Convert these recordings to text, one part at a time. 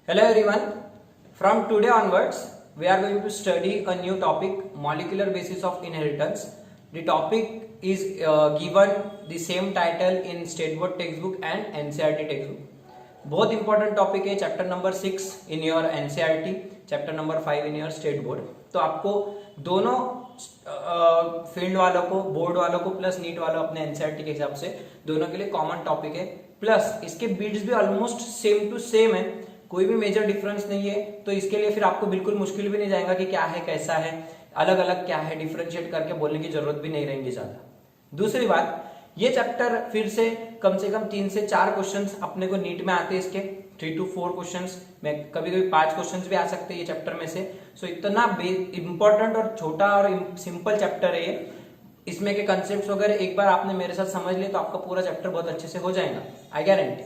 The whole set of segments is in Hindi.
Hello everyone. From today onwards, we are going to study a new topic, molecular basis of inheritance. The topic is given the same title in State Board textbook and NCERT textbook. बहुत important topic है, chapter number 6 in your NCERT, chapter number 5 in your State Board. तो आपको दोनों फील्ड वालों को, बोर्ड वालों को प्लस नीट वालों अपने एनसीईआरटी के हिसाब से दोनों के लिए कॉमन टॉपिक है. प्लस इसके बीट्स भी ऑलमोस्ट सेम टू सेम है, कोई भी मेजर डिफरेंस नहीं है. तो इसके लिए फिर आपको बिल्कुल मुश्किल भी नहीं जाएगा कि क्या है कैसा है, अलग अलग क्या है, डिफरेंशिएट करके बोलने की जरूरत भी नहीं रहेगी ज्यादा. दूसरी बात, ये चैप्टर फिर से कम 3 से 4 क्वेश्चंस अपने को नीट में आते हैं. इसके 3 to 4 क्वेश्चंस में कभी कभी 5 क्वेश्चंस भी आ सकते हैं ये चैप्टर में से. सो इतना इंपॉर्टेंट और छोटा और सिंपल चैप्टर है ये. इसमें के कंसेप्ट वगैरह एक बार आपने मेरे साथ समझ लिए तो आपका पूरा चैप्टर बहुत अच्छे से हो जाएगा, आई गारंटी.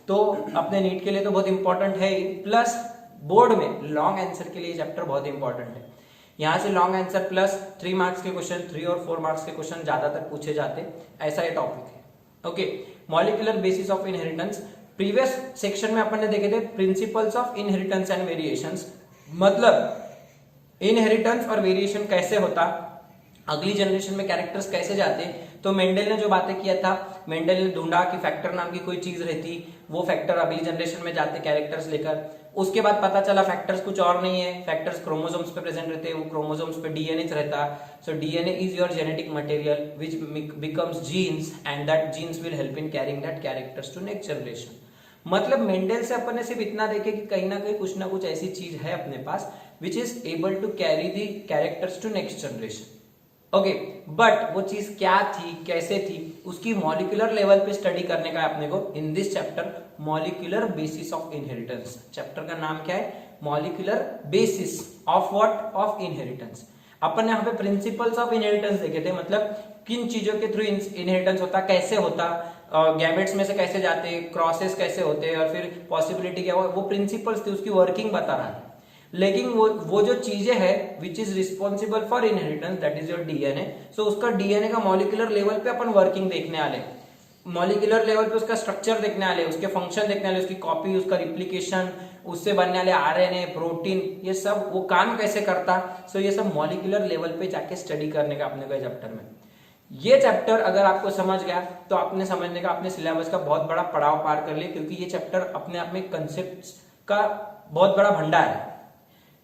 तो अपने नीट के लिए तो बहुत इंपॉर्टेंट है ही, प्लस बोर्ड में लॉन्ग आंसर के लिए चैप्टर बहुत इंपॉर्टेंट है. यहां से लॉन्ग आंसर प्लस 3 मार्क्स के क्वेश्चन, 3 और 4 मार्क्स के क्वेश्चन ज्यादातर पूछे जाते, ऐसा ये टॉपिक है. Okay, molecular basis of inheritance. Previous section में अपन ने देखे थे principles of inheritance and variations, मतलब इनहेरिटेंस और वेरिएशन कैसे होता, अगली जनरेशन में कैरेक्टर्स कैसे जाते. तो मेंडल ने जो बातें किया था, मेंडल ने ढूंढा कि फैक्टर नाम की कोई चीज रहती, वो फैक्टर अगली जनरेशन में जाते कैरेक्टर्स लेकर. उसके बाद पता चला फैक्टर्स कुछ और नहीं है, फैक्टर्स क्रोमोसोम्स पे प्रेजेंट रहते हैं, वो क्रोमोसोम्स पे डीएनए रहता. So DNA is your genetic material which becomes genes and that genes will help in carrying that characters to next generation. मतलब मेंडल से अपन ने सिर्फ इतना देखे कि कहीं ना कुछ ऐसी चीज है अपने पास which is able to carry the characters to next generation. Okay, but वो चीज क्या थी, कैसे थी, उसकी मॉलिक्यूलर लेवल पे स्टडी करने का अपने को in this chapter, molecular basis of inheritance. Chapter का नाम क्या है? Molecular basis of what? Of inheritance. अपन ने यहाँ पे प्रिंसिपल्स ऑफ इनहेरिटेंस देखे थे, मतलब किन चीजों के थ्रू इनहेरिटेंस होता, कैसे होता, गैमेट्स में से कैसे जाते, क्रॉसेस कैसे होते, और फिर पॉसिबिलिटी क्या, वो प्रिंसिपल्स थे, उसकी वर्किंग बता रहा है. लेकिन वो जो चीजें है which is responsible for inheritance, that is your DNA. So उसका डीएनए का मॉलिक्यूलर लेवल पे अपन वर्किंग देखने वाले, मॉलिक्यूलर लेवल पे उसका स्ट्रक्चर देखने वाले, उसके फंक्शन देखने वाले, उसकी कॉपी, उसका रिप्लिकेशन, उससे बनने वाले आरएनए, प्रोटीन, ये सब वो काम कैसे करता. सो ये सब मॉलिक्यूलर लेवल पे जाके स्टडी करने का अपने को चैप्टर में. ये चैप्टर अगर आपको समझ गया तो आपने समझने का, अपने सिलेबस का बहुत बड़ा पड़ाव पार कर लिया, क्योंकि ये चैप्टर अपने आप में कंसेप्ट का बहुत बड़ा भंडार है.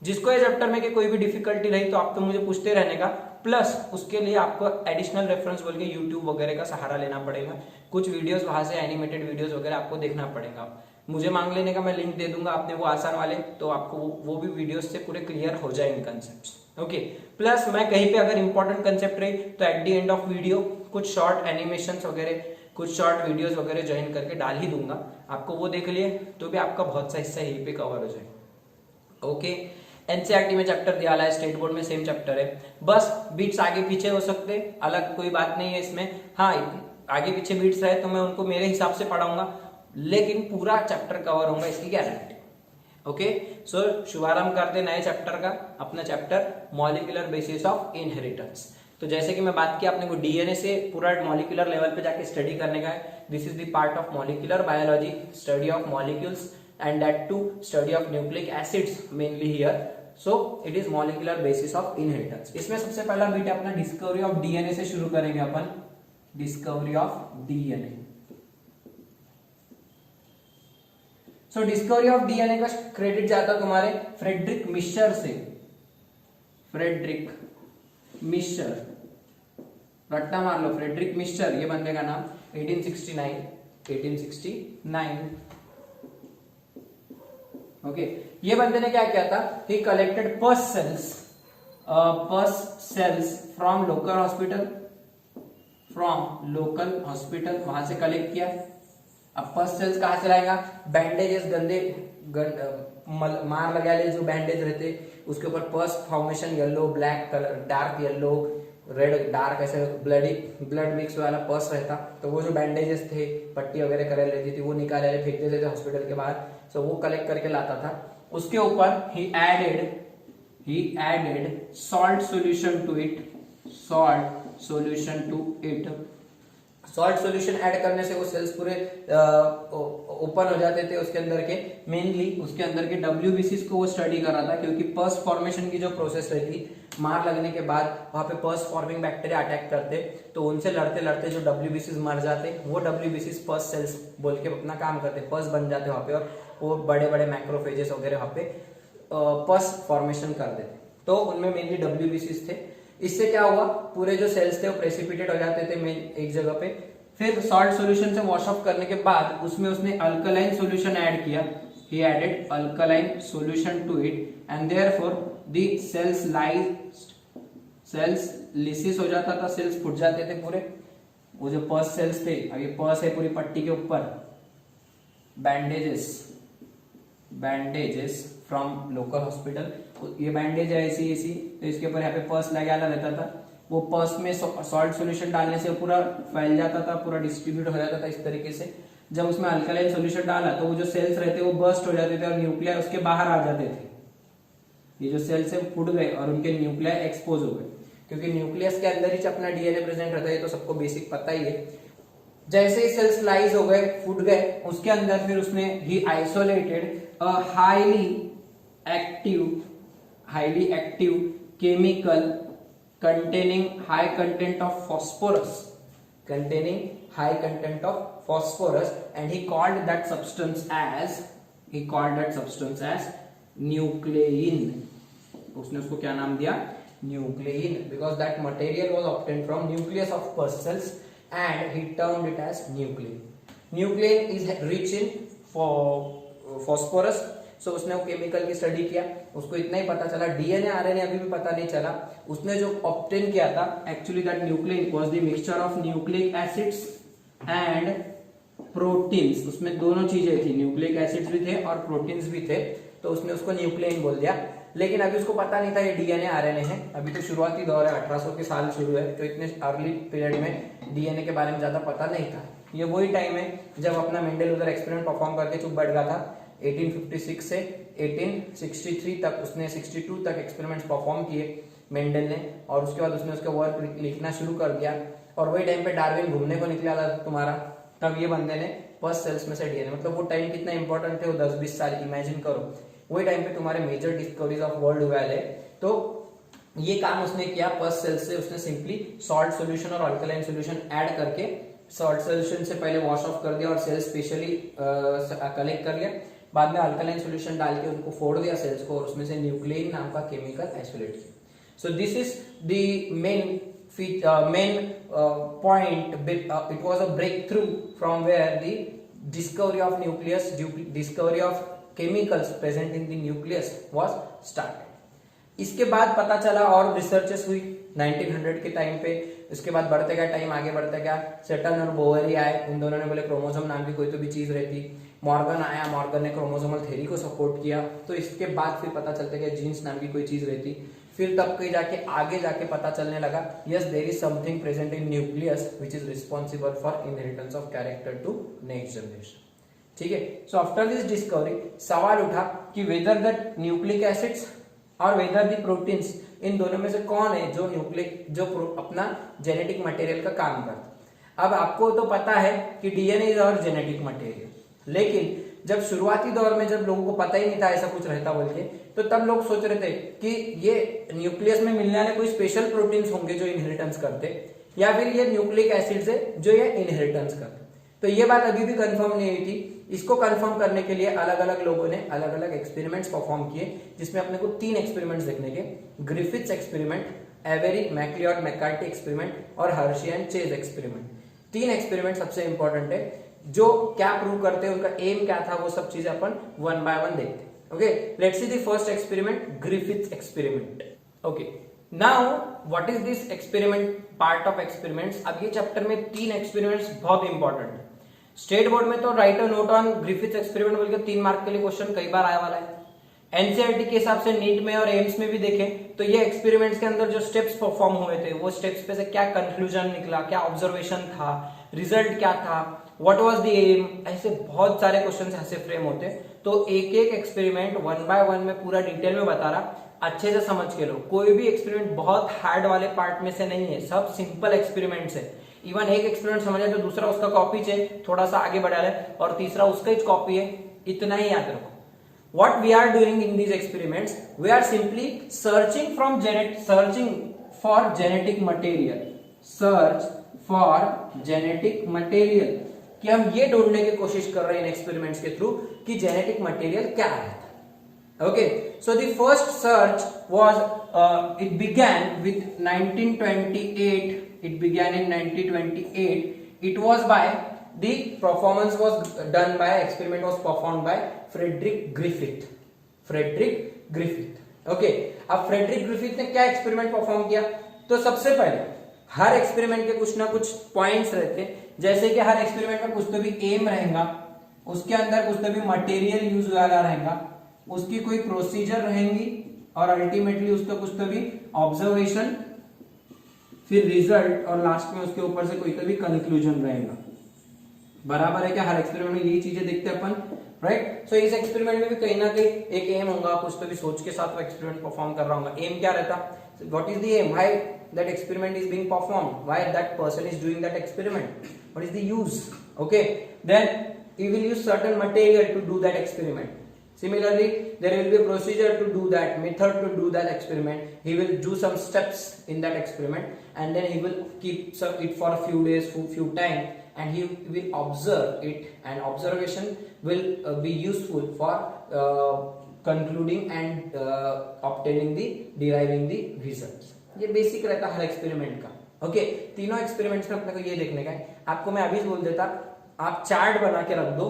जिसको ये चैप्टर में कि कोई भी डिफिकल्टी रही तो आपको मुझे पूछते रहने का, प्लस उसके लिए आपको एडिशनल रेफरेंस बोल के यूट्यूब वगैरह का सहारा लेना पड़ेगा. कुछ वीडियोस वहां से एनिमेटेड वीडियोस वगैरह आपको देखना पड़ेगा. मुझे मांग लेने का, मैं लिंक दे दूंगा आपने वो आसान वाले, तो आपको वो भी वीडियोस से पूरे क्लियर हो जाएंगे कंसेप्ट्स. ओके, प्लस मैं कहीं पे अगर इंपॉर्टेंट कंसेप्ट रही तो at the end of video कुछ शॉर्ट एनिमेशन वगैरह, कुछ शॉर्ट वीडियोस वगैरह ज्वाइन करके डाल ही दूंगा. आपको वो देख लिए तो भी आपका बहुत सा हिस्सा यहीं पे कवर हो जाएगा. ओके, एनसीईआरटी में चैप्टर दिया है, स्टेट बोर्ड में सेम चैप्टर है, बस बीट्स आगे पीछे हो सकते, अलग कोई बात नहीं है इसमें. हाँ, आगे पीछे बीट्स रहे तो मैं उनको मेरे हिसाब से पढ़ाऊंगा, लेकिन पूरा चैप्टर कवर होगा इसकी गारंटी. ओके, सो शुभारंभ करते नए चैप्टर का, अपना chapter molecular basis of inheritance. तो जैसे कि मैं बात की अपने को डीएनए से पूरा मॉलिक्यूलर लेवल पे जाके स्टडी करने का है. This is the part of molecular biology, study of molecules and that too study of nucleic acids mainly here. So it is molecular basis of inheritance. इसमें सबसे पहला बीट अपना डिस्कवरी ऑफ डीएनए से शुरू करेंगे अपन. Discovery of DNA. So discovery of DNA का क्रेडिट जाता तुम्हारे फ्रेडरिक मिशर से. फ्रेडरिक मिशर, रट्टा मार लो, फ्रेडरिक मिशर ये बंदे का नाम. 1869. ओके, ये बंदे ने क्या किया था, ही कलेक्टेड पस सेल्स फ्रॉम लोकल हॉस्पिटल, वहां से कलेक्ट किया. अब पस सेल्स कहां से लाएगा, बैंडेजेस, मार लगा ले जो बैंडेज रहते उसके ऊपर pus formation, yellow, black colour, dark yellow, red, dark, ऐसे ब्लड मिक्स वाला पस रहता. तो वो जो बैंडेजेस थे, पट्टी वगैरह कर लेती थी, वो निकाल फेंक देते थे हॉस्पिटल के बाहर. सो वो कलेक्ट करके लाता था. उसके ऊपर ही added salt solution to it. Salt solution add करने से वो सेल्स पूरे ओपन हो जाते थे उसके अंदर के, मेनली उसके अंदर के WBCs को वो स्टडी कर रहा था, क्योंकि पस फॉर्मेशन की जो प्रोसेस रहती, मार लगने के बाद वहां पे पस फॉर्मिंग बैक्टीरिया अटैक करते, तो उनसे लड़ते लड़ते जो WBCs मर जाते, वो WBCs पस सेल्स बोल के अपना काम करते, पस बन जाते वहां पे, और वो बड़े बड़े मैक्रोफेजेस वगैरह वहां पे पस फॉर्मेशन कर देते, तो उनमें मेनली WBCs थे। इससे क्या हुआ, पूरे जो सेल्स थे वो प्रेसिपिटेट हो जाते थे मेन एक जगह पे, फिर सॉल्ट सॉल्यूशन से वॉश ऑफ करने के बाद उसमें उसने अल्कलाइन सॉल्यूशन ऐड किया, he added alkaline solution to it and therefore the cells lysis हो जाता था, सेल्स फूट जाते थे पूरे, वो जो पस सेल्स थे, अब ये पस है पूरी पट्टी के ऊपर, बैंडेजेस फ्रॉम लोकल हॉस्पिटल, ये बैंडेज है ऐसी ऐसी, तो इसके ऊपर यहाँ पे पस लगा रहता था, वो पस में सॉल्ट सॉल्यूशन डालने से पूरा फैल जाता था, पूरा डिस्ट्रीब्यूट हो जाता था इस तरीके से। जब उसमें अल्कलाइन सॉल्यूशन डाला तो वो जो सेल्स रहते वो बर्स्ट हो जाते थे और न्यूक्लिया उसके बाहर आ जाते थे, ये जो सेल्स है फूट गए और उनके न्यूक्लिया एक्सपोज हो गए, क्योंकि न्यूक्लियस के अंदर ही अपना डीएनए प्रेजेंट रहता है, तो सबको बेसिक पता ही है। जैसे ही सेल्स लाइज हो गए, फूट गए, उसके अंदर फिर उसने ही isolated a highly active chemical containing high content of phosphorus, and he called that substance as nuclein. उसने उसको क्या नाम दिया, nuclein, because that material was obtained from nucleus of pus cells and he termed it as nuclein. Nuclein is rich in phosphorus, सो उसने वो केमिकल की स्टडी किया, उसको इतना ही पता चला, डीएनए आरएनए अभी भी पता नहीं चला, उसने जो ऑब्टेन किया था, actually that nucleon was the mixture of nucleic acids and proteins, उसमें दोनों चीजें थी, न्यूक्लिक एसिड्स भी थे और प्रोटीन्स भी थे, तो उसने उसको न्यूक्लियन बोल दिया। लेकिन अभी उसको पता नहीं था ये डीएनए आरएनए है, अभी तो शुरुआती दौर है, 1800 के साल शुरू है, तो इतने अर्ली पीरियड में डीएनए के बारे में ज्यादा पता नहीं था। ये वही टाइम है जब अपना मेंडल उधर एक्सपेरिमेंट परफॉर्म करके चुप बैठ गया था, 1856 से 1863 तक, उसने 62 तक एक्सपेरिमेंट्स परफॉर्म किए मेंडल ने, और उसके बाद उसने उसका वर्क लिखना शुरू कर दिया, और वही टाइम पे डार्विन घूमने को निकला था तुम्हारा, तब ये बंदे ने पस सेल्स में से डीएनए, मतलब वो टाइम कितना इंपॉर्टेंट थे, वो 10-20 साल, इमेजिन करो, वही टाइम पे तुम्हारे मेजर डिस्कवरीज ऑफ वर्ल्ड हुआ है। तो ये काम उसने किया, पस सेल्स से उसने सिंपली सॉल्ट सोल्यूशन और अल्कलाइन सोल्यूशन ऐड करके, सॉल्ट सोल्यूशन से पहले वॉश ऑफ कर दिया और सेल्स स्पेशली कलेक्ट कर लिया, बाद में अल्कलाइन सॉल्यूशन डाल के उनको फोड़ दिया सेल्स को, और उसमें से न्यूक्लियन नाम का केमिकल आइसोलेट किया। So this is the main point, it was a breakthrough from where the discovery of nucleus, discovery of chemicals present in the nucleus was started. इसके बाद पता चला और रिसर्चेस हुई 1900 के टाइम पे, उसके बाद बढ़ते गया टाइम, आगे बढ़ते गया, सेटन और बोवेरी आए, उन दोनों ने बोले क्रोमोसोम नाम की कोई तो भी चीज रहती, मॉर्गन आया, मॉर्गन ने क्रोमोसोमल थ्योरी को सपोर्ट किया, तो इसके बाद फिर पता चलता गया जीन्स नाम की कोई चीज रहती, फिर तब कहीं जाके आगे जाके पता चलने लगा, yes there is something present in nucleus which is responsible for inheritance of character to next generation. ठीक है, सो आफ्टर दिस डिस्कवरी सवाल उठा कि वेदर द न्यूक्लिक एसिड्स और वेदर द प्रोटीन्स, इन दोनों में से कौन है जो न्यूक्लिक, जो अपना जेनेटिक मटेरियल का काम करता। अब आपको तो पता है कि DNA is our genetic material, लेकिन जब शुरुआती दौर में जब लोगों को पता ही नहीं था ऐसा कुछ रहता बोल के, तो तब लोग सोच रहे थे कि ये न्यूक्लियस में मिलने वाले कोई स्पेशल प्रोटीन्स होंगे जो इनहेरिटेंस करते, या फिर ये न्यूक्लिक एसिड्स है जो ये इनहेरिटेंस करते। तो ये बात अभी भी कंफर्म नहीं हुई थी। इसको कंफर्म करने के लिए अलग अलग लोगों ने अलग अलग एक्सपेरिमेंट्स परफॉर्म किए, जिसमें अपने को 3 एक्सपेरिमेंट्स देखने के, Griffith's experiment, Avery MacLeod McCarty experiment और Hershey and Chase experiment. 3 experiment सबसे इंपॉर्टेंट है, जो क्या प्रूव करते हैं, उनका एम क्या था, वो सब चीजें अपन 1 बाय 1 देखते हैं। Okay, let's see the first experiment, Griffith's experiment. Okay, now what is this experiment, part of experiments. अब ये चैप्टर में 3 एक्सपेरिमेंट्स बहुत इंपॉर्टेंट है। स्टेट बोर्ड में तो right a note on Griffiths experiment बोलकर 3 मार्क के लिए क्वेश्चन कई बार आया वाला है। एनसीईआरटी के हिसाब से नीट में और एम्स में भी देखें तो ये एक्सपेरिमेंट्स के अंदर जो स्टेप्स परफॉर्म हुए थे, वो स्टेप्स पे से क्या कंक्लूजन निकला, क्या ऑब्जर्वेशन था, रिजल्ट क्या था, व्हाट वाज द एम, ऐसे बहुत सारे क्वेश्चन ऐसे फ्रेम होते हैं। तो एक एक एक्सपेरिमेंट 1 बाय 1 में पूरा डिटेल में बता रहा, अच्छे से समझ के लो। कोई भी एक्सपेरिमेंट बहुत हार्ड वाले पार्ट में से नहीं है, सब सिंपल एक्सपेरिमेंट्स है। इवन एक एक्सपेरिमेंट समझ तो दूसरा उसका कॉपी है, थोड़ा सा आगे बढ़ा है, और तीसरा उसका ही कॉपी है, इतना ही याद रखो. What we are doing in these experiments, we are simply searching for genetic material. Search for genetic material. कि हम ये ढूंढने की कोशिश कर रहे हैं इन एक्सपेरिमेंट्स के थ्रू कि जेनेटिक मटेरियल क्या है. Okay, so the first search was it began with 1928. It began in 1928. It was by the performance was done by experiment was performed by Frederick Griffith. Okay, अब फ्रेडरिक ग्रिफिथ ने क्या एक्सपेरिमेंट परफॉर्म किया? तो सबसे पहले हर एक्सपेरिमेंट के कुछ ना कुछ पॉइंट्स रहते, जैसे कि हर एक्सपेरिमेंट में कुछ तो भी एम रहेगा, उसके अंदर कुछ तो भी मटेरियल यूज वाला रहेगा, उसकी कोई प्रोसीजर रहेंगी, और अल्टीमेटली उसका कुछ तो भी ऑब्जर्वेशन, फिर रिजल्ट, और लास्ट में उसके ऊपर से कोई तो भी कंक्लूजन रहेगा. बराबर है क्या? हर एक्सपेरिमेंट में यही चीजें देखते हैं अपन, राइट. सो इस एक्सपेरिमेंट में भी कहीं ना कहीं एक एम होगा, कुछ तो भी सोच के साथ वो एक्सपेरिमेंट परफॉर्म कर रहा होगा. एम क्या रहता? What is the aim? Why that experiment is being performed? Why that person is doing that experiment? What is the use? Okay, then he will use certain material to do that experiment. Similarly, there will be a procedure to do that, method to do that experiment. He will do some steps in that experiment, and then he will keep it for a few days, few time, and he will observe it, and observation will be useful for concluding and obtaining the deriving the results. ये बेसिक रहता है हर एक्सपेरिमेंट का. ओके, तीनों एक्सपेरिमेंट्स में अपने को ये देखने का है. आपको मैं अभी बोल देता, आप चार्ट बना के रख दो,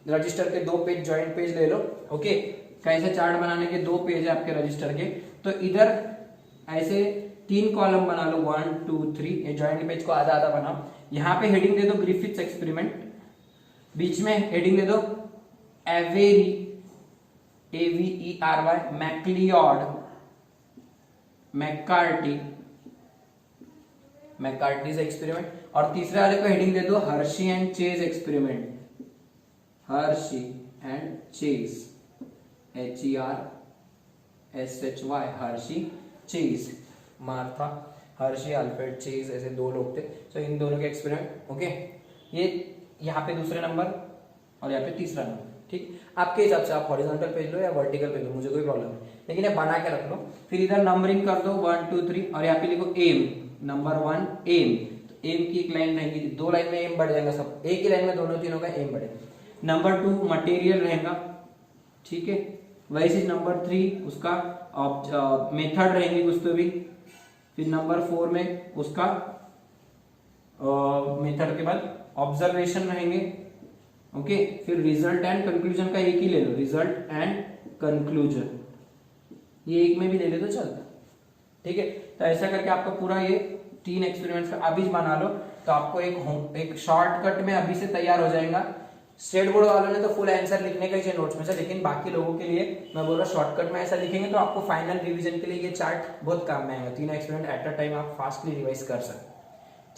रजिस्टर के 2 पेज ज्वाइंट पेज ले लो. ओके, कैसे चार्ट बनाने के 2 पेज है आपके रजिस्टर के, तो इधर ऐसे 3 कॉलम बना लो, 1 2 3. ये ज्वाइंट पेज को आधा आधा बनाओ. यहाँ पे हेडिंग दे दो ग्रिफिथ्स एक्सपेरिमेंट, बीच में हेडिंग दे दो एवेरी, AVERY, मैक्लियोड, मैकार्टीज एक्सपेरिमेंट, और तीसरे वाले को हेडिंग दे दो Hershey and Chase experiment, Hershey and chase, HERSHY, Hershey chase. Martha Hershey, Alfred chase, ऐसे 2 लोग थे. सो इन दोनों के एक्सपेरिमेंट. ओके, ये यहाँ पे दूसरे नंबर और यहाँ पे तीसरा नंबर. ठीक, आपके हिसाब से आप हॉरिजॉन्टल पेज लो या वर्टिकल पेज लो, मुझे कोई प्रॉब्लम नहीं, लेकिन ये बना के रख लो. फिर इधर नंबरिंग कर दो 1 2 3, और यहाँ पे लिखो एम, नंबर 1 एम. तो एम की एक लाइन रहेगी, 2 लाइन में एम बढ़ जाएगा सब, एक ही लाइन में दोनों तीनों का एम बढ़ेगा. नंबर 2 मटेरियल रहेगा, ठीक है. वैसे नंबर 3 उसका मेथड रहेंगे कुछ तो भी. फिर नंबर 4 में उसका मेथड के बाद ऑब्जर्वेशन रहेंगे. ओके, फिर रिजल्ट एंड कंक्लूजन का एक ही ले लो, रिजल्ट एंड कंक्लूजन, ये एक में भी ले ले तो चलता. ठीक है, तो ऐसा करके आपका पूरा ये 3 एक्सपेरिमेंट्स का अभी बना लो, तो आपको एक शॉर्टकट में अभी से तैयार हो जाएगा. स्टेट बोर्ड वालों ने तो फुल आंसर लिखने का ही चाहिए नोट्स में से, लेकिन बाकी लोगों के लिए मैं बोल रहा शॉर्टकट में ऐसा लिखेंगे तो आपको फाइनल रिवीजन के लिए ये चार्ट बहुत काम में आएगा. 3 एक्सपेरिमेंट एट अ टाइम आप फास्टली रिवाइज कर सकते.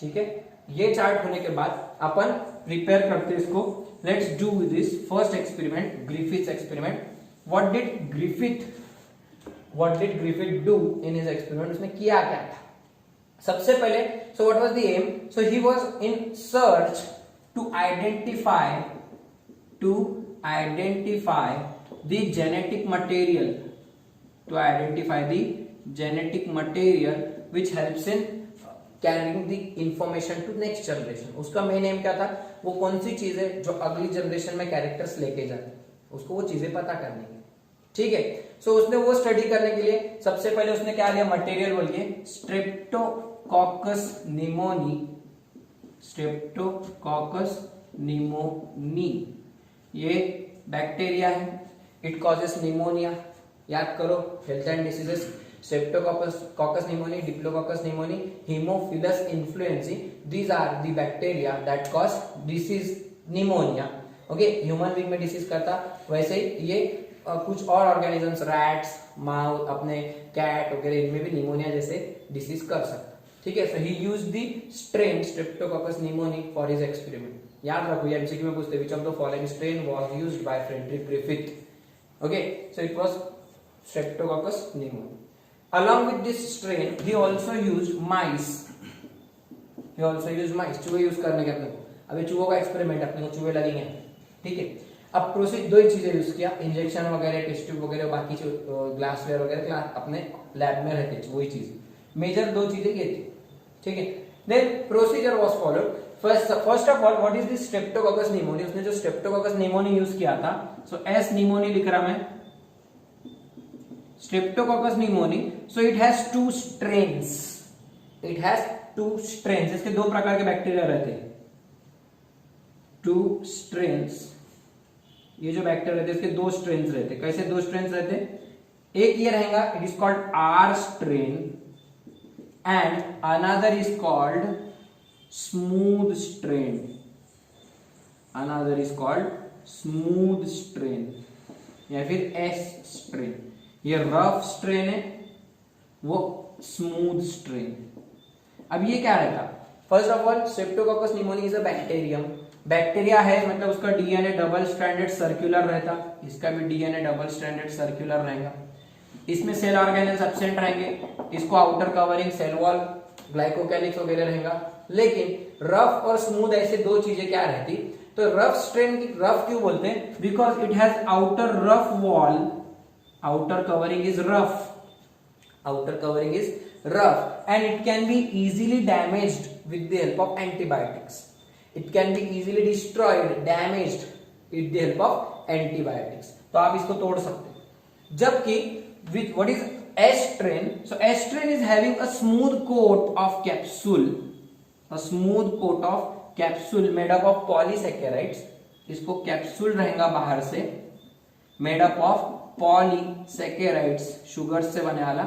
ठीक है, ये चार्ट होने के बाद अपन प्रिपेयर करते हैं इसको. Let's do this first experiment, Griffith's experiment. What did Griffith do in his experiment? उसने किया क्या था? सबसे पहले, so what was the aim? So he was in search to identify the genetic material, which helps in carrying the information to next generation. उसका मेन एम क्या था? वो कौन सी चीज है जो अगली जनरेशन में कैरेक्टर्स लेके जाते, उसको वो चीजें पता करने की. ठीक है, सो उसने वो स्टडी करने के लिए सबसे पहले उसने क्या लिया? मटेरियल बोलिए स्ट्रेप्टोकॉकस निमोनी. ये बैक्टीरिया है, इट कॉजेस निमोनिया. याद करो, health and diseases, Streptococcus pneumoniae, Diplococcus pneumoniae, Haemophilus influenzae. These are the bacteria that cause disease pneumonia. Okay, human being में डिसीज करता, वैसे ही ये कुछ और ऑर्गेनिजम्स, रैट्स, माउस, अपने कैट वगैरह, इनमें भी निमोनिया जैसे डिसीज कर सकता. ठीक है, so he used the strain Streptococcus pneumoniae for his experiment. याद रखो, ये एमसीक्यू में पूछते, which of the following strain was used by Frederick Griffith? Okay, so it was Streptococcus pneumoniae. Along with this strain, he also used mice. He also use mice, चूहे यूज करने के अपने को। अभी चूहों का एक्सपेरिमेंट, अपने को चूहे लगेंगे, ठीक है। अब प्रोसीड दो ही चीजें यूज किया, इंजेक्शन वगैरह, टेस्ट ट्यूब वगैरह, बाकी जो ग्लासवेयर वगैरह अपने लैब में रहते वही चीज, मेजर दो चीजें ये थी, ठीक है। Then procedure was followed. First of all what is this streptococcus pneumoniae, उसने जो स्ट्रेप्टोकोकस निमोनी यूज किया था, सो एस निमोनी लिख रहा मैं, streptococcus pneumoniae. So it has two strains, it has two strains, इसके दो प्रकार के बैक्टीरिया रहते हैं, टू स्ट्रेन्स, ये जो बैक्टीरिया रहते हैं इसके दो स्ट्रेन्स रहते हैं। कैसे दो स्ट्रेन्स रहते हैं, एक ये रहेगा, it is called R strain and another is called smooth strain, another is called smooth strain या फिर एस स्ट्रेन। ये रफ स्ट्रेन है, वो स्मूथ स्ट्रेन। अब ये क्या रहता, first of all Streptococcus pneumoniae is a bacterium, bacteria है मतलब उसका डीएनए डबल स्ट्रैंडेड सर्कुलर रहता, इसका भी डीएनए डबल स्ट्रैंडेड सर्कुलर रहेगा। इसमें सेल ऑर्गेनेल्स एब्सेंट रहेंगे, इसको outer covering cell wall glycocalyx वगैरह रहेगा। लेकिन रफ और स्मूथ ऐसे दो चीजें क्या रहती, तो रफ स्ट्रेन की रफ क्यों बोलते हैं, because it has outer rough wall, outer covering is rough, outer covering is rough and it can be easily damaged with the help of antibiotics, it can be easily destroyed, damaged with the help of antibiotics, तो आप इसको तोड़ सकते हैं। जबकि with what is S strain, so S strain is having a smooth coat of capsule, a smooth coat of capsule made up of polysaccharides, इसको कैप्सूल रहेगा बाहर से, made up of polysaccharides, sugar से बने वाला,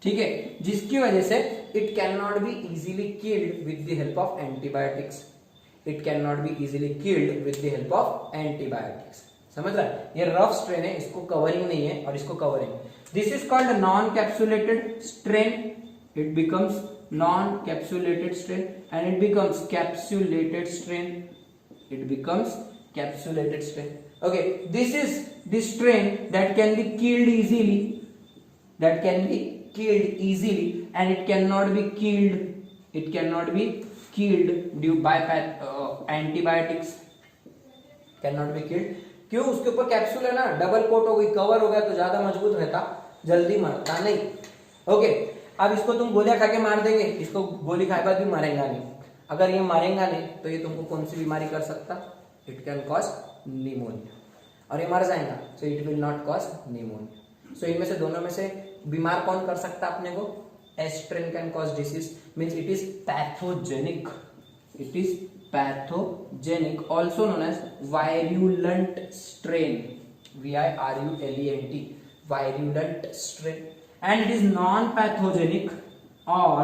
ठीक है, जिसकी वजह से it can not be easily killed with the help of antibiotics, it can not be easily killed with the help of antibiotics. समझ रहा है, ये रफ स्ट्रेन है, इसको कवरिंग नहीं है और इसको covering. This is called non capsulated strain, it becomes non capsulated strain and it becomes capsulated strain, it becomes capsulated strain. Okay, this is the strain that can be killed easily, that can be killed easily and it cannot be killed, it cannot be killed due by antibiotics, cannot be killed। क्यों, उसके ऊपर कैप्सूल है ना, डबल कोट हो गई, कवर हो गया तो ज्यादा मजबूत रहता, जल्दी मरता नहीं। ओके, अब इसको तुम गोलियां खा के मार देंगे, इसको गोली खाए बाद भी मरेगा नहीं। अगर ये मरेगा नहीं तो ये तुमको कौन सी बीमारी कर सकता, इट कैन कॉज निमोनिया, और ये मर जाएगा so it will not cause pneumonia. So इनमें से दोनों में से बीमार कौन कर सकता अपने को, S strain can cause disease, means it is pathogenic, it is pathogenic, also known as virulent strain, VIRULENT, virulent strain, and it is non pathogenic और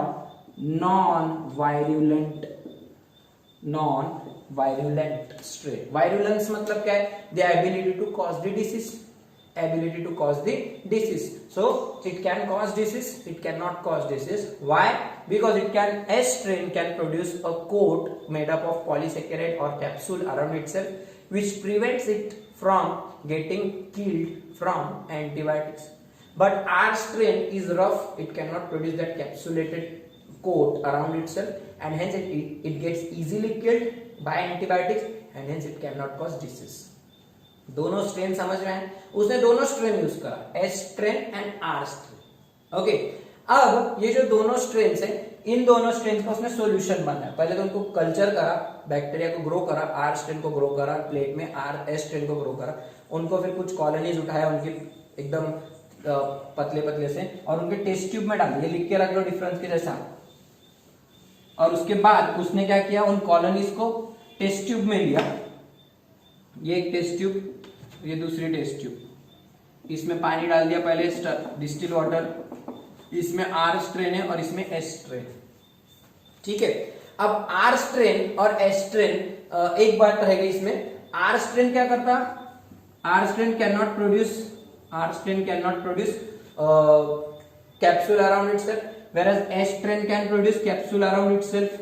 नॉन वायरुलेंट स्ट्रेन। वायरुलेंस मतलब क्या है, the ability to cause the disease, ability to cause the disease, so it can cause disease, it cannot cause disease. Why? Because it can, S strain can produce a coat made up of polysaccharide or capsule around itself which prevents it from getting killed from antibiotics. But R strain is rough, it cannot produce that capsulated coat around itself and hence it gets easily killed by antibiotics and hence it cannot cause disease. दोनों स्ट्रेन समझ रहे हैं, उसने दोनों स्ट्रेन यूज करा, S strain and R strain. Okay, अब ये जो दोनों स्ट्रेन है, इन दोनों स्ट्रेन का उसने सॉल्यूशन बनाया। पहले तो उनको कल्चर करा, बैक्टीरिया को ग्रो करा, आर स्ट्रेन को ग्रो करा प्लेट में, आर एस स्ट्रेन को ग्रो करा, उनको फिर कुछ कॉलोनीज उठाया उनके एकदम पतले पतले से और उनके टेस्ट ट्यूब में डाल दिया, लिख के रख लो डिफरेंस के जैसा। और उसके बाद उसने क्या किया, उन कॉलोनीज को टेस्ट ट्यूब में लिया, ये एक टेस्ट ट्यूब, ये दूसरी टेस्ट ट्यूब, इसमें पानी डाल दिया पहले डिस्टिल वाटर, इसमें आर स्ट्रेन है और इसमें एस स्ट्रेन, ठीक है। अब आर स्ट्रेन और एस स्ट्रेन, एक बात रहेगी इसमें, आर स्ट्रेन क्या करता, R strain can not produce capsule around itself, whereas S strain can produce capsule around itself,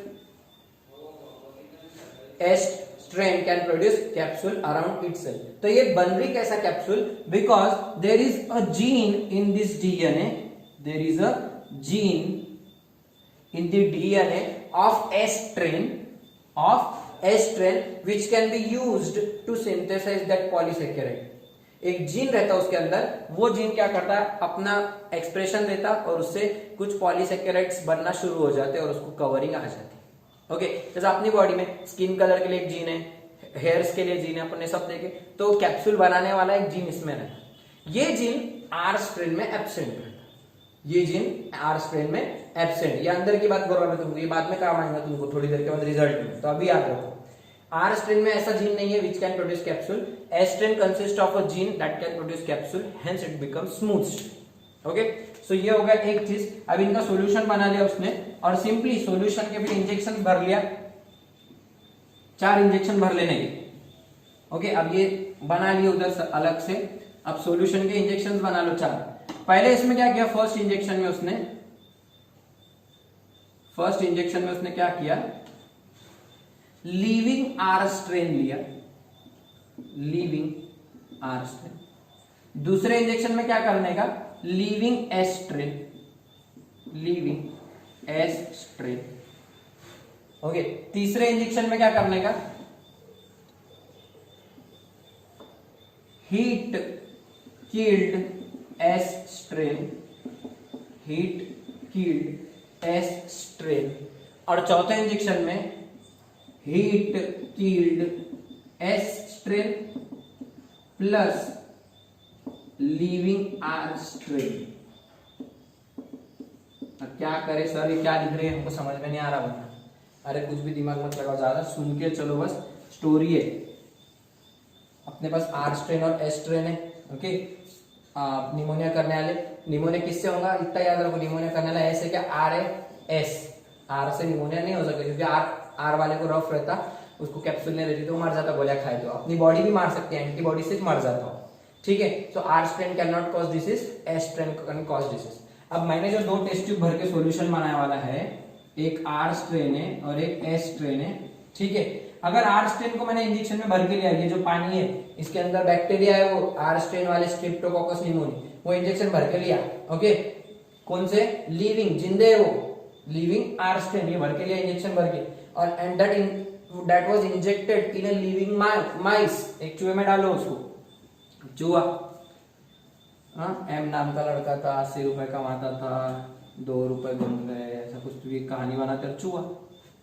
S strain can produce capsule around itself। तो ये बन रही कैसा capsule, because there is a gene in this DNA, there is a gene in the DNA of estrel which can be used to synthesize that polysaccharide. एक जीन रहता है उसके अंदर, वो जीन क्या करता है, अपना एक्सप्रेशन देता और उससे कुछ पॉलीसेकेराइड्स बनना शुरू हो जाते हैं और उसको कवरिंग आ जाती है। ओके, जैसे अपनी बॉडी में स्किन कलर के लिए एक जीन है, हेयर्स के लिए जीन है, अपने सब देखे, तो कैप्सूल बनाने वाला एक जीन इसमें रहता है। ये जीन आर स्ट्रेन में एब्सेंट रहता है, ये जीन आर स्ट्रेन में एब्सेंट। ये अंदर की बात बोल रहा मैं तुमको, ये बाद में काम आएगा तुमको थोड़ी देर के बाद रिजल्ट में, तो अभी याद रखो आर स्ट्रेन में ऐसा जीन नहीं है which can produce capsule. S strain consist of a gene that can produce capsule, hence it becomes smooth strain. Okay, so ये हो गया एक चीज। अब इनका सॉल्यूशन बना लिया उसने और सिंपली सॉल्यूशन के फिर इंजेक्शन भर लिया, 4 इंजेक्शन भर लेने के। ओके, अब ये बना लिए उधर से अलग से, अब सॉल्यूशन के इंजेक्शन बना लो 4। पहले इसमें क्या किया, फर्स्ट इंजेक्शन में उसने क्या किया, लीविंग आर स्ट्रेन लिया, लीविंग आर स्ट्रेन। दूसरे इंजेक्शन में क्या करने का, leaving S strain, leaving S strain. Okay, तीसरे इंजेक्शन में क्या करने का, heat killed S strain, heat killed S strain. और चौथे इंजेक्शन में heat killed S strain plus leaving R strain. अब क्या करे सर, ये क्या लिख रहे हैं, हमको समझ में नहीं आ रहा बता। अरे कुछ भी दिमाग मत लगाओ, ज्यादा सुन के चलो, बस स्टोरी है। अपने पास आर स्ट्रेन और एस स्ट्रेन है। ओके, निमोनिया करने वाले, निमोनिया किससे होगा इतना याद रखो, निमोनिया करने वाला एस है क्या, आर है, एस। आर से निमोनिया नहीं हो सकता क्योंकि आर वाले को रफ रहता, उसको कैप्सूल नहीं देती तो वो मर जाता, गोलियां खाए तो। अपनी बॉडी भी मार सकती है, एंटीबॉडी से मर जाता हो। ठीक है, तो R strain can not cause disease, S strain can cause disease. अब मैंने जो 2 टेस्ट ट्यूब भर के सॉल्यूशन बनाने वाला है, एक आर स्ट्रेन है और एक एस स्ट्रेन है। ठीक है, अगर आर स्ट्रेन को मैंने इंजेक्शन में भर के लिया, ये जो पानी है इसके अंदर बैक्टीरिया है, वो आर स्ट्रेन वाले स्ट्रेप्टोकोकस निमोनी, वो इंजेक्शन भर के लिया। ओके, कौन से, लिविंग, जिंदे है वो, लिविंग आर स्ट्रेन, ये भर के लिया इंजेक्शन भर के, और and that was injected in a living mice. एक चूहे में डालो उसको, चूहा, एम नाम का लड़का था, 80 रुपए कमाता था, 2 रुपए बन गए, ऐसा कुछ भी कहानी बनाते, चूहा,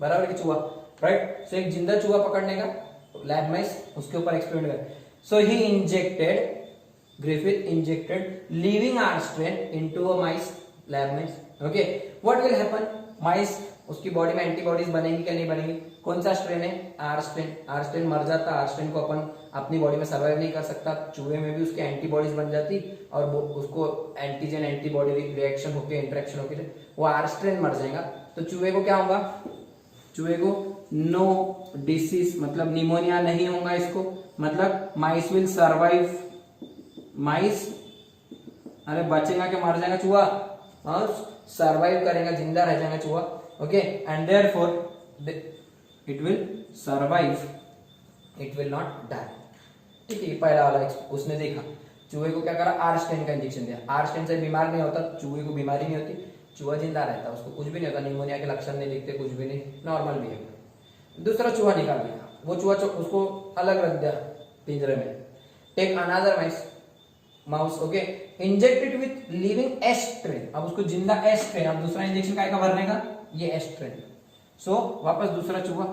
बराबर की चूहा, राइट। सो एक जिंदा चूहा पकड़ने का, लैब माइस, उसके ऊपर एक्सपेरिमेंट कर। So he injected, Griffith injected living R strain into a mice, lab mice. Okay, what will happen, mice, उसकी बॉडी में एंटीबॉडीज बनेंगी क्या नहीं बनेंगी। कौन सा स्ट्रेन है, आर स्ट्रेन। आर स्ट्रेन मर जाता, आर स्ट्रेन को अपन अपनी बॉडी में सर्वाइव नहीं कर सकता, चूहे में भी उसके एंटीबॉडीज बन जाती और वो उसको एंटीजन एंटीबॉडी रिएक्शन होकर इंटरेक्शन होकर वो आर स्ट्रेन मर जाएगा। तो चूहे को क्या होगा, चूहे को नो डिसीज, मतलब निमोनिया नहीं होगा इसको, मतलब माइस विल सर्वाइव, माइस, अरे बचेगा क्या, मर जाएगा चूहा, और सर्वाइव करेगा, जिंदा रह जाएगा चूहा। Okay, and therefore it will survive, it will not die. ठीक है, पहला वाला उसने देखा, चूहे को क्या करा, आर स्ट्रेन का इंजेक्शन दिया। आर स्ट्रेन से बीमार नहीं होता, चूहे को बीमारी नहीं होती, चूहा जिंदा रहता, उसको कुछ भी नहीं होता, निमोनिया के लक्षण नहीं दिखते, कुछ भी नहीं, नॉर्मल बिहेवियर। दूसरा चूहा निकाल दिया, वो चूहा उसको अलग रख दिया पिंजरे में। Take another mouse, okay, injected with living S strain, अब उसको जिंदा एस स्ट्रेन, अब दूसरा इंजेक्शन काय का भरने का, ये एस स्ट्रेन। सो वापस दूसरा चूहा,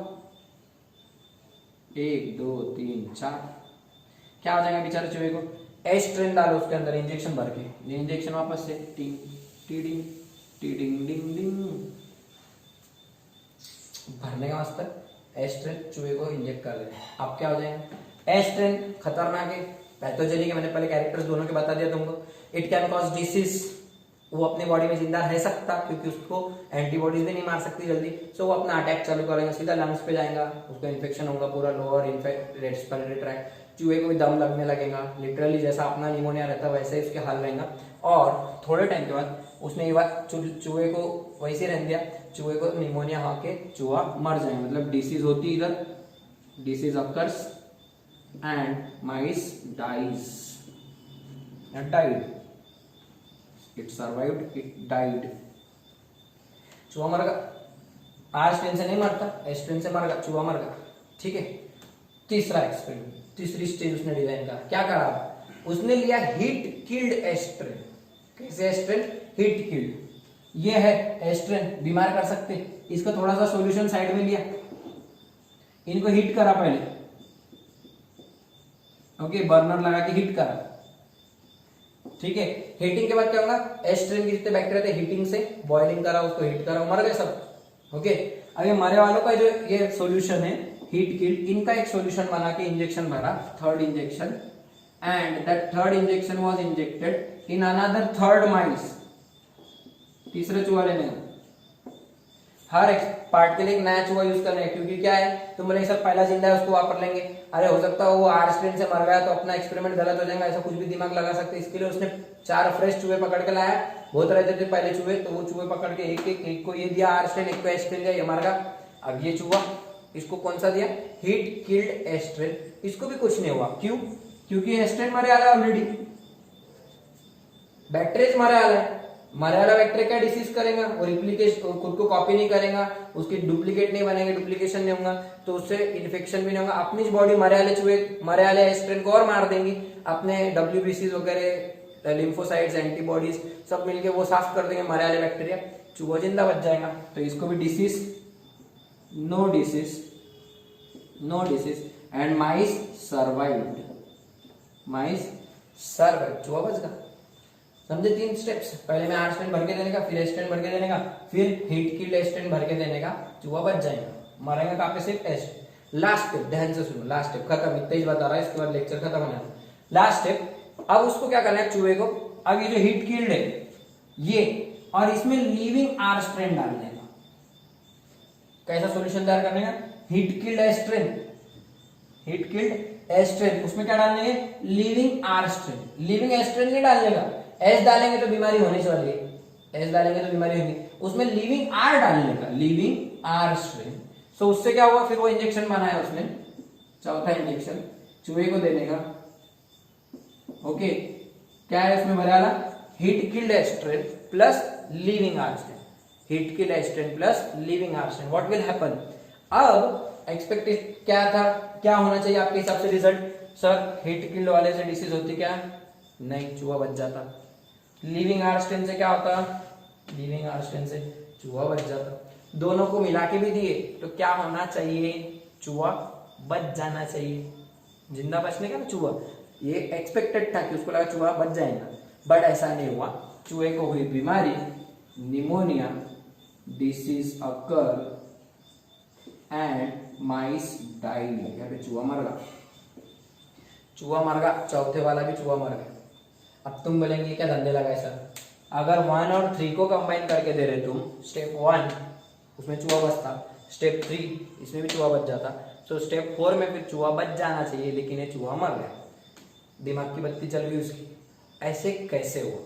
1 2 3 4, क्या हो जाएगा बेचारे चूहे को, एस स्ट्रेन डालो उसके अंदर इंजेक्शन भर के, ये इंजेक्शन वापस से टिंग टीडिंग टीडिंग डिंग डिंग भरने का मस्त एस स्ट्रेन चूहे को इंजेक्ट कर दें। अब क्या हो जाएगा, एस स्ट्रेन खतरनाक है, पैथोजेनिक है, मैंने पहले कैरेक्टर्स दोनों के बता दिया तुमको। इट कैन कॉज डिसीज, वो अपनी बॉडी में जिंदा रह सकता क्योंकि उसको एंटीबॉडीज भी नहीं मार सकती जल्दी, सो वो अपना अटैक चालू करेगा, सीधा लंग्स पे जाएगा, उसका इन्फेक्शन होगा पूरा लोअर रेस्पिरेटरी ट्रैक्ट, चूहे को भी दम लगने लगेगा, लिटरली जैसा अपना निमोनिया रहता है वैसे ही उसके हाल रहेगा। और थोड़े टाइम के बाद उसने ये बात चूहे को वैसे रहने दिया, चूहे को निमोनिया आके चूहा मर जाएगा, मतलब डिसीज होती इधर, disease occurs and mice dies, it died, it survived, it died, चूहा मर गया। आर स्ट्रेन से नहीं मरता, एस स्ट्रेन से मर गया, चूहा मर गया। ठीक है, तीसरा एक्सपेरिमेंट, तीसरी स्टेज उसने डिजाइन करा। क्या करा उसने? लिया हीट किल्ड एस्ट्रेन। कैसे एस्ट्रेन? Heat killed. ये है एस्ट्रेन, बीमार कर सकते। इसका थोड़ा सा सॉल्यूशन साइड में लिया, इनको हीट करा पहले, ओके, बर्नर लगा के हीट करा। ठीक है, हीटिंग के बाद क्या होगा? एस्ट्रेन के जितने बैक्टीरिया थे हीटिंग से बॉइलिंग करा, उसको हीट करा, मर गए सब। ओके, अब ये मरे वालों का जो ये सॉल्यूशन है हीट किल्ड, इनका एक सॉल्यूशन बना के इंजेक्शन भरा, third injection, and that third injection was injected in another third mice. तीसरे चूहा लेने का, हर एक पार्ट के लिए एक नया चूहा यूज करना है, क्योंकि क्या है, तुम बोले सर पहला जिंदा है उसको वापर लेंगे, अरे हो सकता है वो आर स्ट्रेन से मर गया तो अपना एक्सपेरिमेंट गलत हो जाएगा, ऐसा कुछ भी दिमाग लगा सकते। इसके लिए उसने 4 फ्रेश चूहे पकड़ के लाया। बहुत रहते थे पहले चूहे, तो वो चूहे पकड़ के एक को ये दिया आर स्ट्रेन, एक को एस स्ट्रेन दिया, ये मर गया। अब ये चूहा, इसको कौन सा दिया? Heat killed strain. इसको भी कुछ नहीं हुआ, क्यों? क्योंकि एस्ट्रेन मरे वाला ऑलरेडी, बैक्टीरिया मरे वाला है। मरे वाला बैक्टीरिया क्या डिसीज करेगा? वो रिप्लिकेशन, खुद को कॉपी नहीं करेगा, उसकी डुप्लीकेट नहीं बनेंगे, डुप्लीकेशन नहीं होगा, तो उससे इन्फेक्शन भी नहीं होगा। अपनी बॉडी मरे वाले चूहे, मरे वाले एस्ट्रेन को और मार देंगी, अपने WBCs वगैरह, लिम्फोसाइट्स, एंटीबॉडीज सब मिलके वो साफ कर देंगे मरे वाले बैक्टीरिया, चूहा जिंदा बच जाएगा। तो इसको भी disease, no disease, no disease, and mice survived, mice survived, चूहा बच गया। समझे? 3 स्टेप्स, पहले में आर स्ट्रेन भर के देने का, फिर एस्ट्रेन भर के देने का, फिर हीट किल्ड एस्ट्रेन भर के देने का, चूहा बच जाएगा, मरेगा कहां पे? सिर्फ एस्ट। लास्ट स्टेप, ध्यान से सुनो, लास्ट स्टेप खत्म, इतना ही बता रहा है, इसके बाद लेक्चर खत्म होना है। लास्ट स्टेप, अब उसको क्या करना है चूहे को? अब ये जो हीट किल्ड है ये, और इसमें लिविंग आर स्ट्रेन डालने का। कैसा सॉल्यूशन तैयार करने का? हीट किल्ड एस्ट्रेन, हीट किल्ड एस्ट्रेन, उसमें क्या डालने के? Living R strain. लिविंग एस्ट्रेन नहीं डालने का, एस डालेंगे तो बीमारी होने से वाली है, एस डालेंगे तो बीमारी होगी, उसमें लिविंग आर डालने का, लिविंग आर स्ट्रेन। सो उससे क्या हुआ? फिर वो इंजेक्शन बनाया उसने, चौथा इंजेक्शन चूहे को देने का। ओके, क्या है उसमें भरा वाला? Heat killed strain plus living R strain, heat killed strain plus living R strain. What will happen? अब एक्सपेक्टेड क्या था, क्या होना चाहिए आपके हिसाब से रिजल्ट? सर हीट किल्ड वाले से डिसीज होती क्या? नहीं, चूहा बच जाता। लिविंग आर स्ट्रेन से क्या होता? लिविंग आर स्ट्रेन से चूहा बच जाता। दोनों को मिला के भी दिए तो क्या होना चाहिए? चूहा बच जाना चाहिए, जिंदा बचने का ना चूहा। ये एक्सपेक्टेड था कि उसको लगा चूहा बच जाएगा, बट ऐसा नहीं हुआ। चूहे को हुई बीमारी, pneumonia, disease occur and mice died. यहाँ पे चूहा मर गया, चूहा मर गया, चौथे वाला भी चूहा मर गया। अब तुम बोलेंगे क्या धंधे लगाए सर? अगर 1 और 3 को कंबाइन करके दे रहे तुम, स्टेप 1 उसमें चूहा बचता, स्टेप 3 इसमें भी चूहा बच जाता, तो स्टेप 4 में फिर चूहा बच जाना चाहिए, लेकिन ये चूहा मर गया, दिमाग की बत्ती चल गई उसकी। ऐसे कैसे हुआ?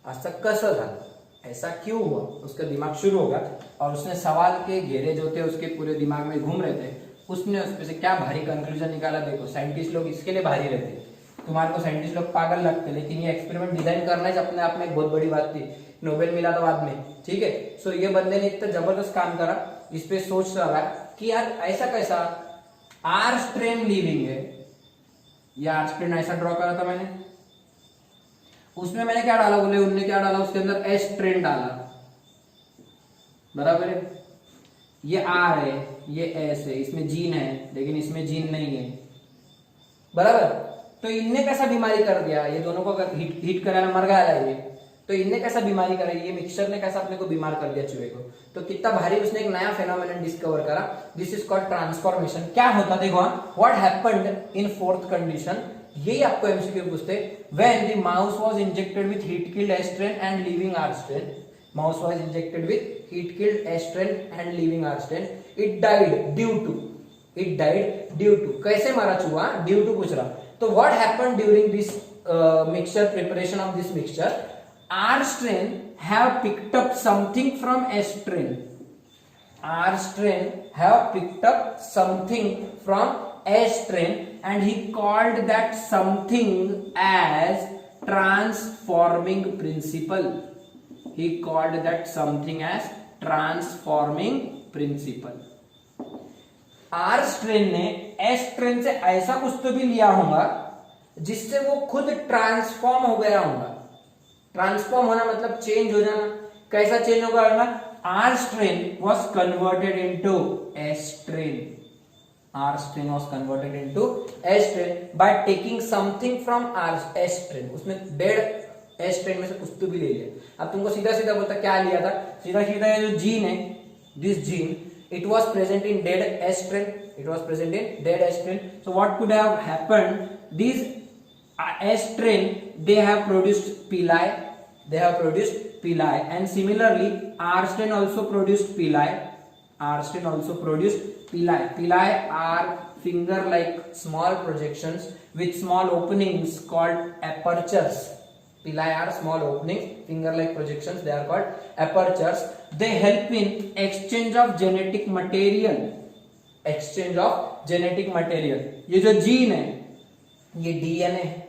असं कसं झालं? ऐसा क्यों हुआ? उसका दिमाग शुरू होगा और उसने सवाल के घेरे जो थे उसके पूरे दिमाग में घूम रहे थे, उसने उसमें से क्या भारी कंक्लूजन निकाला। देखो साइंटिस्ट लोग इसके लिए भारी रहते, तुम्हारे को साइंटिस्ट लोग पागल लगते, लेकिन ये एक्सपेरिमेंट डिजाइन करना ही अपने आप में एक बहुत बड़ी बात थी। नोबेल मिला था बाद में, ठीक है। सो ये बंदे ने इतना जबरदस्त काम करा, इस पे सोच रहा कि यार ऐसा कैसा, आर स्ट्रेन लिविंग है, ये आर स्ट्रेन ऐसा ड्रॉ करा था मैंने, उसमें मैंने क्या डाला, बोले उनने क्या डाला, उसके अंदर एस स्ट्रेन डाला, बराबर है। ये आर है, ये एस है, इसमें जीन है लेकिन इसमें जीन नहीं है, बराबर। तो इनने कैसा बीमारी कर दिया, ये दोनों को अगर हीट कराना मर गया ये, तो इनने कैसा बीमारी कराई, ये मिक्सचर ने कैसा अपने को बीमार कर दिया चूहे को। तो कितना भारी उसने एक नया फेनोमेनन डिस्कवर करा, दिस इज कॉल्ड ट्रांसफॉर्मेशन। क्या होता देखो, what happened in fourth condition, यही आपको एमसीक्यू पूछते, when the mouse was injected with heat killed strain and living R strain, mouse was injected with heat killed strain and living R strain, it died due to, कैसे मारा चूहा, ड्यू टू पूछ रहा। तो what happened during this mixture, preparation of this mixture, R strain have picked up something from S strain. R strain have picked up something from S strain and he called that something as transforming principle. He called that something as transforming principle. R strain ने एस स्ट्रेन से ऐसा कुछ तो भी लिया होगा जिससे वो खुद ट्रांसफॉर्म हो गया होगा। ट्रांसफॉर्म होना मतलब चेंज हो जाना। कैसा चेंज होगा ना? R strain was converted into S strain. R strain was converted into S strain by taking something from R S strain. उसमें डेड एस स्ट्रेन में से कुछ तो भी ले लिया। अब तुमको सीधा सीधा बोलता क्या लिया था? सीधा सीधा ये जो जीन है, this gene, it was present in dead S strain. It was present in dead S strain. So what could have happened? These S strain, they have produced pili. They have produced pili, and similarly R strain also produced pili. R strain also produced pili. Pili are finger-like small projections with small openings called apertures. Pili are small openings, finger-like projections. They are called apertures. They help in exchange of genetic material. Exchange of genetic material. ये जो जीन है, ये DNA है.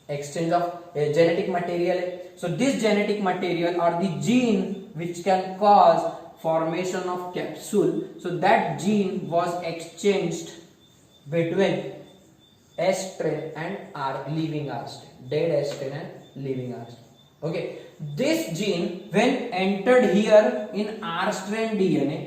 Exchange of genetic material है. So this genetic material or the gene which can cause formation of capsule. So that gene was exchanged between S strain and R, living R strain, dead S strain and living R strain. Okay, this gene when entered here in R strain DNA,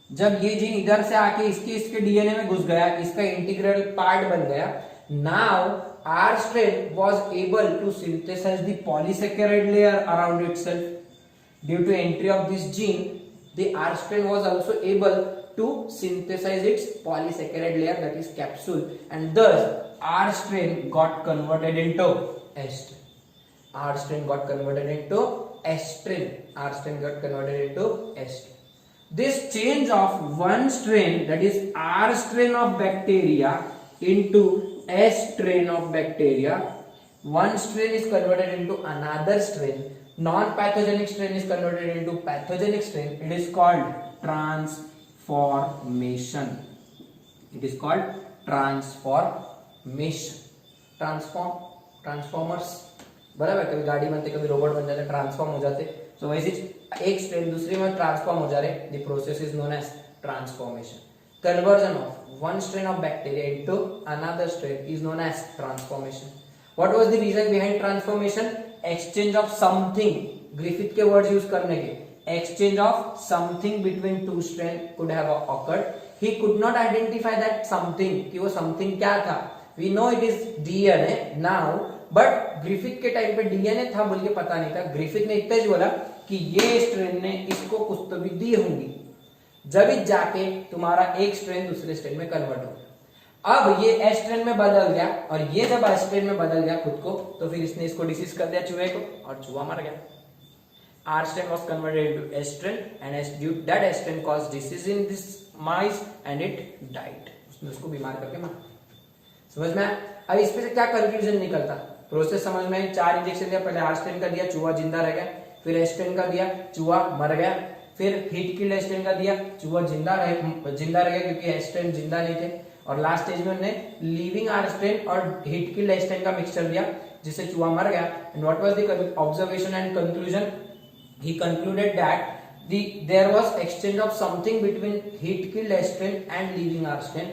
जब ये जीन इधर से आके इसके DNA में घुस गया, इसका इंटीग्रल पार्ट बन गया, now R strain was able to synthesize the polysaccharide layer around itself. Due to entry of this gene, the R strain was also able to synthesize its polysaccharide layer, that is capsule, and thus R strain got converted into S strain. R strain got converted into S strain. R strain got converted into S strain. This change of one strain, that is R strain of bacteria, into S strain of bacteria, one strain is converted into another strain. Non-pathogenic strain is converted into pathogenic strain. It is called transformation. It is called transformation. Transformers. बराबर, कभी गाड़ी बनते, कभी रोबोट बन जाते, ट्रांसफॉर्म हो जाते. सो वैसे एक स्ट्रेन दूसरी में ट्रांसफॉर्म हो जा रहे. The process is known as transformation. Conversion of one strain of bacteria into another strain is known as transformation. What was the reason behind transformation? Exchange of something. Griffith के वर्ड्स यूज करने के. Exchange of something between two strain could have occurred. He could not identify that something, कि वो something क्या था. We know it is DNA now, but Griffith के टाइम पे DNA था बोल के पता नहीं था. ग्रिफिथ ने इतना ही बोला कि ये स्ट्रेन ने इसको कुछ तो भी दी होंगी, जब जाके तुम्हारा एक स्ट्रेन दूसरे स्ट्रेन में कन्वर्ट हो. अब ये एस स्ट्रेन में बदल गया, और ये जब एस स्ट्रेन में बदल गया खुद को, तो फिर इसने इसको डिसीज कर दिया चूहे को, और चूहा मर गया. R strain was converted into S strain, and S due that S strain caused disease in this mice and it died. उसने उसको बीमार करके मार. समझ में? अब इस पे से क्या कंक्लूजन निकलता? प्रोसेस समझ में? 4 इंजेक्शन दिया, पहले आर स्ट्रेन का दिया, चूहा जिंदा रह गया. फिर एस स्ट्रेन का दिया, चूहा मर गया. फिर हीट किल्ड एस स्ट्रेन का दिया, चूहा जिंदा रह गया क्योंकि एस स्ट्रेन जिंदा नहीं थे. और लास्ट स्टेज में हमने लिविंग आर स्ट्रेन और हीट किल्ड एस स्ट्रेन का मिक्सचर दिया, जिससे चूहा मर गया. And what was the observation and conclusion? He concluded that there was exchange of something between heat killed S strain and living R strain.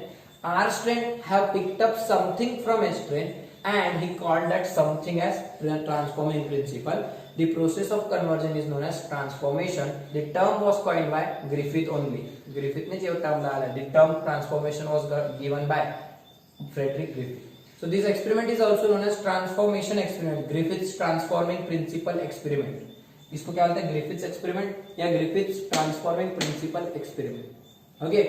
R strain have picked up something from S strain, and he called that something as transforming principle. The process of conversion is known as transformation. The term was coined by Griffith only. Griffith ने जो term डाला, the term transformation was given by Frederick Griffith. So this experiment is also known as transformation experiment. Griffith's transforming principle experiment. इसको क्या बोलते हैं? ग्रिफिथ्स एक्सपेरिमेंट या Griffiths transforming principle experiment. Okay,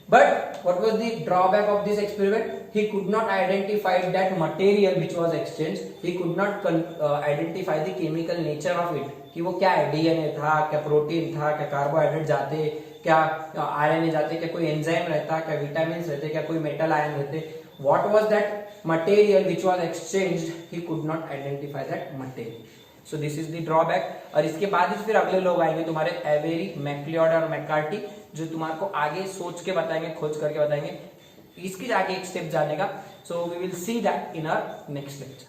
but what was the drawback of this experiment? He could not identify that material which was exchanged. He could not identify the chemical nature of it, कि वो क्या है, डीएनए था क्या, प्रोटीन था क्या, कार्बोहाइड्रेट जाते क्या, आरएनए जाते क्या, कोई एंजाइम रहता क्या, विटामिन रहते क्या, कोई मेटल आयन रहते. What was that material which was exchanged? He could not identify that material. So this is the drawback. और इसके बाद ही फिर अगले लोग आएंगे तुम्हारे एवेरी, मैक्लियोड और मैकार्टी, जो तुम्हारे को आगे सोच के बताएंगे, खोज करके बताएंगे इसकी आगे एक स्टेप जाने का. So we will see that in our next lecture.